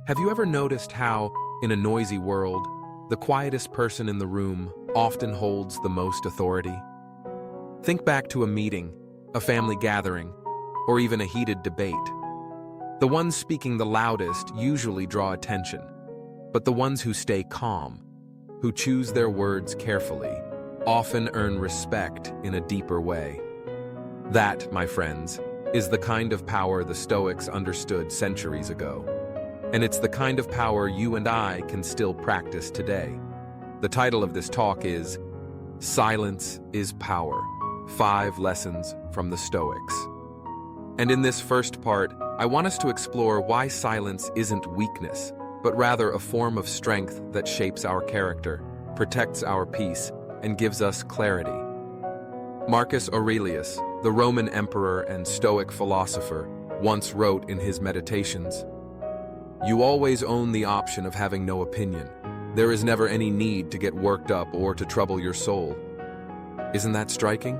Have you ever noticed how, in a noisy world, the quietest person in the room often holds the most authority? Think back to a meeting, a family gathering, or even a heated debate. The ones speaking the loudest usually draw attention, but the ones who stay calm, who choose their words carefully, often earn respect in a deeper way. That, my friends, is the kind of power the Stoics understood centuries ago. And it's the kind of power you and I can still practice today. The title of this talk is Silence is Power: 5 Lessons from the Stoics. And in this first part, I want us to explore why silence isn't weakness, but rather a form of strength that shapes our character, protects our peace, and gives us clarity. Marcus Aurelius, the Roman emperor and Stoic philosopher, once wrote in his Meditations, "You always own the option of having no opinion. There is never any need to get worked up or to trouble your soul." Isn't that striking?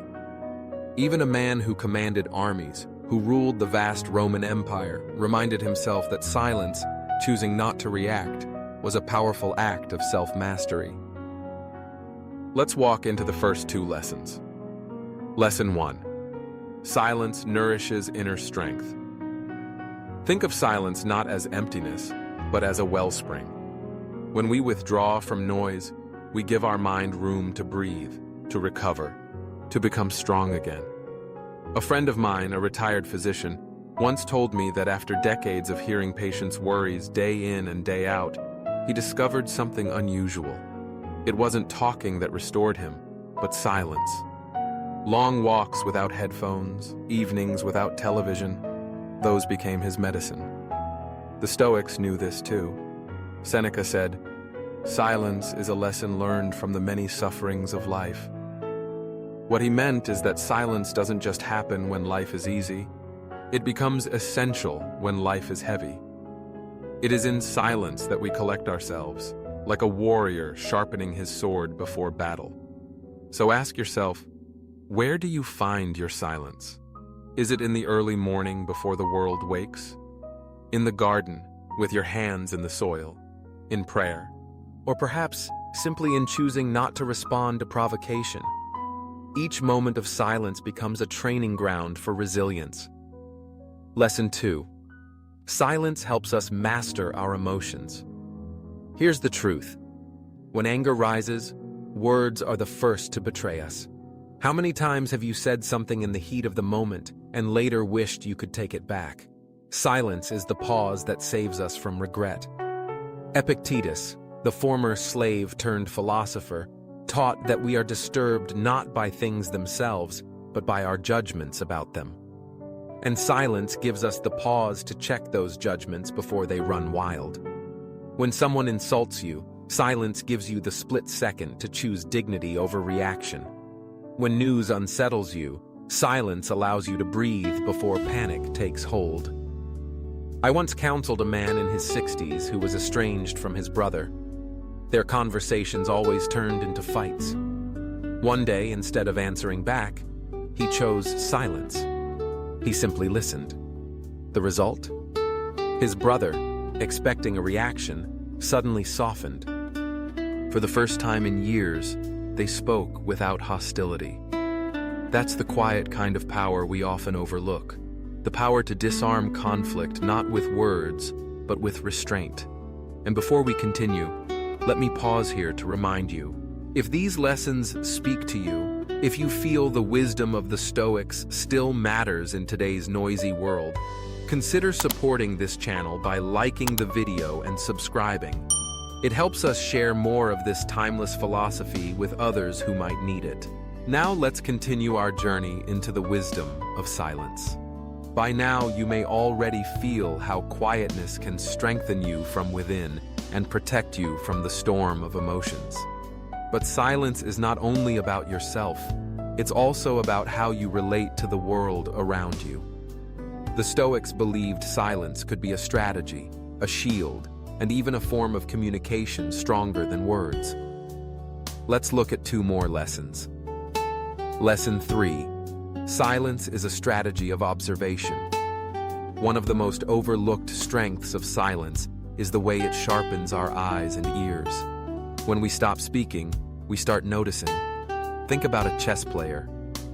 Even a man who commanded armies, who ruled the vast Roman Empire, reminded himself that silence, choosing not to react, was a powerful act of self-mastery. Let's walk into the first 2 lessons. Lesson 1. Silence nourishes inner strength. Think of silence not as emptiness, but as a wellspring. When we withdraw from noise, we give our mind room to breathe, to recover, to become strong again. A friend of mine, a retired physician, once told me that after decades of hearing patients' worries day in and day out, he discovered something unusual. It wasn't talking that restored him, but silence. Long walks without headphones, evenings without television, those became his medicine. The Stoics knew this too. Seneca said, "Silence is a lesson learned from the many sufferings of life." What he meant is that silence doesn't just happen when life is easy. It becomes essential when life is heavy. It is in silence that we collect ourselves, like a warrior sharpening his sword before battle. So ask yourself, where do you find your silence? Is it in the early morning before the world wakes? In the garden, with your hands in the soil? In prayer? Or perhaps simply in choosing not to respond to provocation? Each moment of silence becomes a training ground for resilience. Lesson 2. Silence helps us master our emotions. Here's the truth. When anger rises, words are the first to betray us. How many times have you said something in the heat of the moment and later wished you could take it back? Silence is the pause that saves us from regret. Epictetus, the former slave turned philosopher, taught that we are disturbed not by things themselves, but by our judgments about them. And silence gives us the pause to check those judgments before they run wild. When someone insults you, silence gives you the split second to choose dignity over reaction. When news unsettles you, silence allows you to breathe before panic takes hold. I once counseled a man in his 60s who was estranged from his brother. Their conversations always turned into fights. One day, instead of answering back, he chose silence. He simply listened. The result? His brother, expecting a reaction, suddenly softened. For the first time in years, they spoke without hostility. That's the quiet kind of power we often overlook. The power to disarm conflict not with words, but with restraint. And before we continue, let me pause here to remind you, if these lessons speak to you, if you feel the wisdom of the Stoics still matters in today's noisy world, consider supporting this channel by liking the video and subscribing. It helps us share more of this timeless philosophy with others who might need it. Now let's continue our journey into the wisdom of silence. By now, you may already feel how quietness can strengthen you from within and protect you from the storm of emotions. But silence is not only about yourself, it's also about how you relate to the world around you. The Stoics believed silence could be a strategy, a shield, and even a form of communication stronger than words. Let's look at 2 more lessons. Lesson 3. Silence is a strategy of observation. One of the most overlooked strengths of silence is the way it sharpens our eyes and ears. When we stop speaking, we start noticing. Think about a chess player.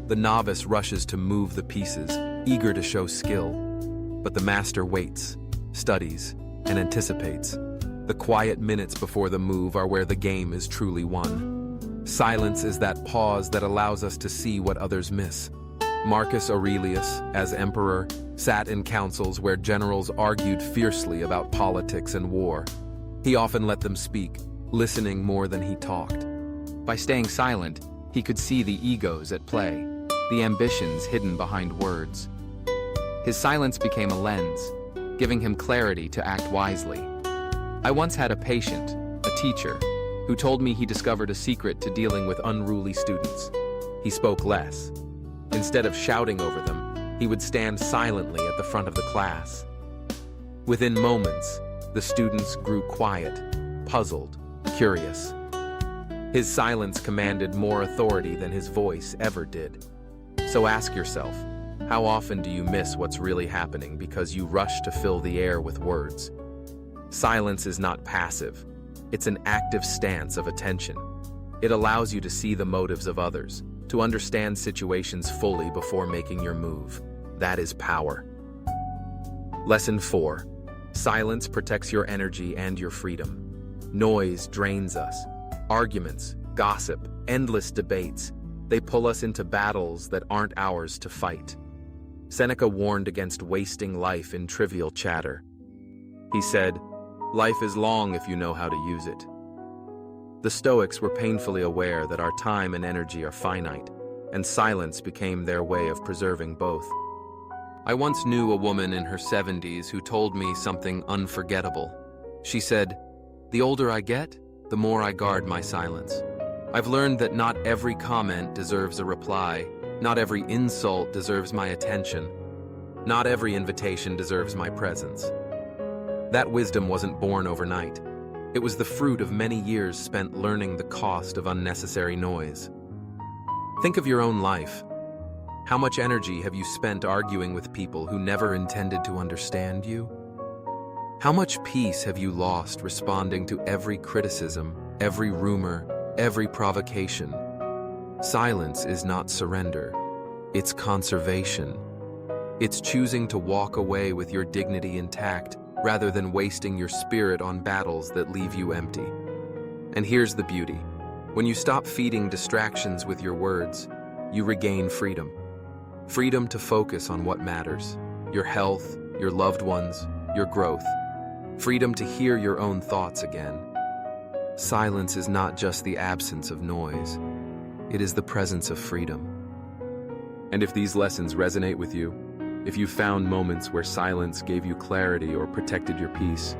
The novice rushes to move the pieces, eager to show skill. But the master waits, studies, and anticipates. The quiet minutes before the move are where the game is truly won. Silence is that pause that allows us to see what others miss. Marcus Aurelius, as emperor, sat in councils where generals argued fiercely about politics and war. He often let them speak, listening more than he talked. By staying silent, he could see the egos at play, the ambitions hidden behind words. His silence became a lens, giving him clarity to act wisely. I once had a patient, a teacher, who told me he discovered a secret to dealing with unruly students. He spoke less. Instead of shouting over them, he would stand silently at the front of the class. Within moments, the students grew quiet, puzzled, curious. His silence commanded more authority than his voice ever did. So ask yourself, how often do you miss what's really happening because you rush to fill the air with words? Silence is not passive. It's an active stance of attention. It allows you to see the motives of others, to understand situations fully before making your move. That is power. Lesson 4. Silence protects your energy and your freedom. Noise drains us. Arguments, gossip, endless debates. They pull us into battles that aren't ours to fight. Seneca warned against wasting life in trivial chatter. He said, "Life is long if you know how to use it." The Stoics were painfully aware that our time and energy are finite, and silence became their way of preserving both. I once knew a woman in her 70s who told me something unforgettable. She said, "The older I get, the more I guard my silence. I've learned that not every comment deserves a reply, not every insult deserves my attention, not every invitation deserves my presence." That wisdom wasn't born overnight. It was the fruit of many years spent learning the cost of unnecessary noise. Think of your own life. How much energy have you spent arguing with people who never intended to understand you? How much peace have you lost responding to every criticism, every rumor, every provocation? Silence is not surrender. It's conservation. It's choosing to walk away with your dignity intact rather than wasting your spirit on battles that leave you empty. And here's the beauty. When you stop feeding distractions with your words, you regain freedom. Freedom to focus on what matters: your health, your loved ones, your growth. Freedom to hear your own thoughts again. Silence is not just the absence of noise. It is the presence of freedom. And if these lessons resonate with you, if you found moments where silence gave you clarity or protected your peace,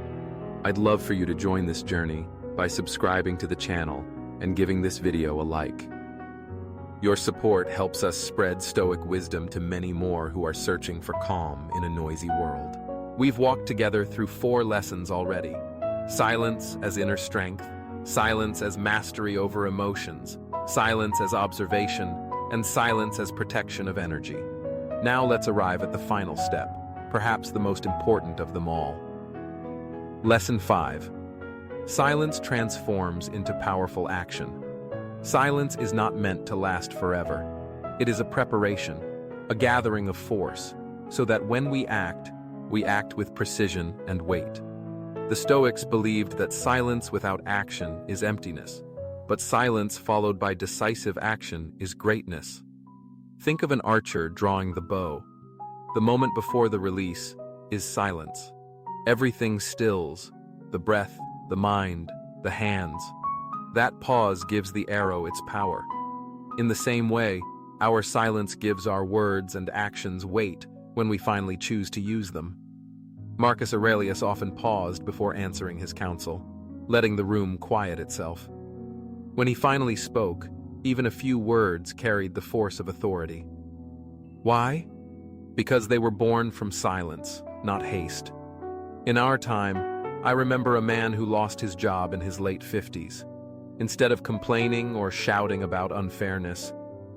I'd love for you to join this journey by subscribing to the channel and giving this video a like. Your support helps us spread Stoic wisdom to many more who are searching for calm in a noisy world. We've walked together through 4 lessons already. Silence as inner strength, silence as mastery over emotions, silence as observation, and silence as protection of energy. Now let's arrive at the final step, perhaps the most important of them all. Lesson 5. Silence transforms into powerful action. Silence is not meant to last forever. It is a preparation, a gathering of force, so that when we act with precision and weight. The Stoics believed that silence without action is emptiness, but silence followed by decisive action is greatness. Think of an archer drawing the bow. The moment before the release is silence. Everything stills: the breath, the mind, the hands. That pause gives the arrow its power. In the same way, our silence gives our words and actions weight when we finally choose to use them. Marcus Aurelius often paused before answering his counsel, letting the room quiet itself. When he finally spoke, even a few words carried the force of authority. Why? Because they were born from silence, not haste. In our time, I remember a man who lost his job in his late 50s. Instead of complaining or shouting about unfairness,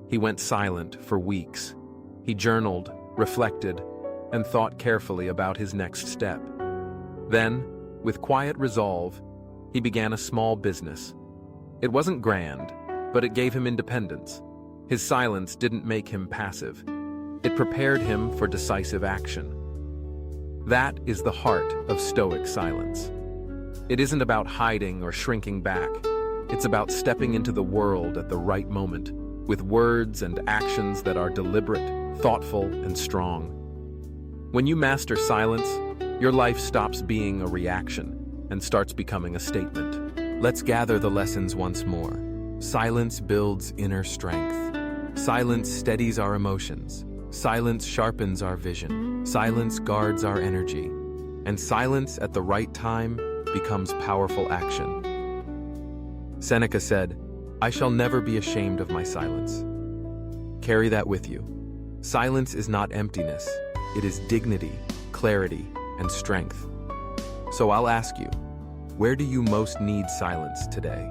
he went silent for weeks. He journaled, reflected, and thought carefully about his next step. Then, With quiet resolve, he began a small business. It wasn't grand, but it gave him independence. His silence didn't make him passive. It prepared him for decisive action. That is the heart of Stoic silence. It isn't about hiding or shrinking back. It's about stepping into the world at the right moment, with words and actions that are deliberate, thoughtful, and strong. When you master silence, your life stops being a reaction and starts becoming a statement. Let's gather the lessons once more. Silence builds inner strength. Silence steadies our emotions. Silence sharpens our vision. Silence guards our energy. And silence at the right time becomes powerful action. Seneca said, "I shall never be ashamed of my silence." Carry that with you. Silence is not emptiness. It is dignity, clarity, and strength. So I'll ask you, where do you most need silence today?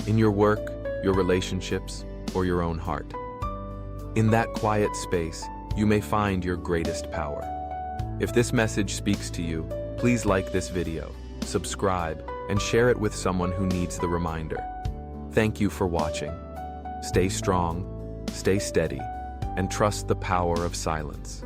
In your work, your relationships, or your own heart? In that quiet space, you may find your greatest power. If this message speaks to you, please like this video, subscribe, and share it with someone who needs the reminder. Thank you for watching. Stay strong, stay steady, and trust the power of silence.